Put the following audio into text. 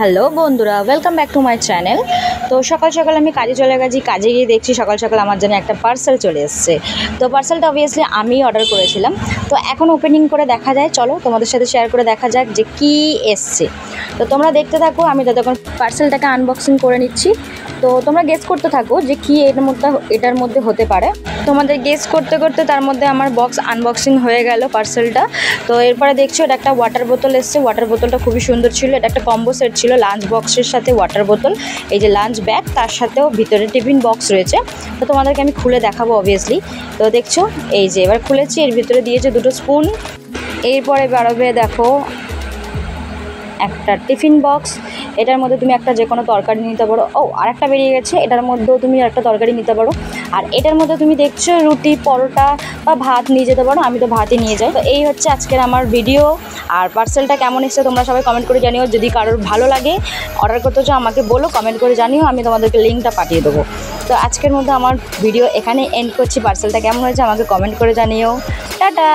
Hello বন্ধুরা, welcome back to my channel. তো সকাল সকাল আমি কাজে চলে গেছি। কাজে গিয়ে দেখছি সকাল সকাল আমার জন্য একটা পার্সেল চলে এসছে। তো পার্সেলটা অবভিয়াসলি আমি অর্ডার করেছিলাম। তো এখন ওপেনিং করে দেখা যায়, চলো তোমাদের সাথে শেয়ার করে দেখা যাক যে কী এসছে। তো তোমরা দেখতে থাকো, আমি ততক্ষণ পার্সেলটাকে আনবক্সিং করে নিচ্ছি। তো তোমরা গেস করতে থাকো যে কী এটার মধ্যে হতে পারে। তোমাদের গেস করতে করতে তার মধ্যে আমার বক্স আনবক্সিং হয়ে গেল পার্সেলটা। তো এরপরে দেখছো এটা একটা ওয়াটার বোতল এসছে। ওয়াটার বোতলটা খুবই সুন্দর ছিল। এটা একটা কম্বো সেট ছিল, লাঞ্চ বক্সের সাথে ওয়াটার বোতল, এই যে লাঞ্চ ব্যাগ, তার সাথেও ভিতরে টিফিন বক্স রয়েছে। তো তোমাদেরকে আমি খুলে দেখাবো অবভিয়াসলি। তো দেখছো এই যে এবার খুলেছি, এর ভিতরে দিয়েছে দুটো স্পুন। এরপরে বেরোবে দেখো একটা টিফিন বক্স। এটার মধ্যে তুমি একটা যে কোনো তরকারি নিতে পারো। আরেকটা বেরিয়ে গেছে, এটার মধ্যেও তুমি একটা তরকারি নিতে পারো। আর এটার মধ্যে তুমি দেখছো রুটি, পরোটা বা ভাত নিয়ে যেতে পারো। আমি তো ভাতই নিয়ে যাই। তো এই হচ্ছে আজকের আমার ভিডিও। আর পার্সেলটা কেমন এসেছে তোমরা সবাই কমেন্ট করে জানিও। যদি কারোর ভালো লাগে অর্ডার করতে চাও আমাকে বলো, কমেন্ট করে জানিও, আমি তোমাদেরকে লিঙ্কটা পাঠিয়ে দেবো। তো আজকের মধ্যে আমার ভিডিও এখানে এন্ড করছি। পার্সেলটা কেমন হয়েছে আমাকে কমেন্ট করে জানিও। টাটা।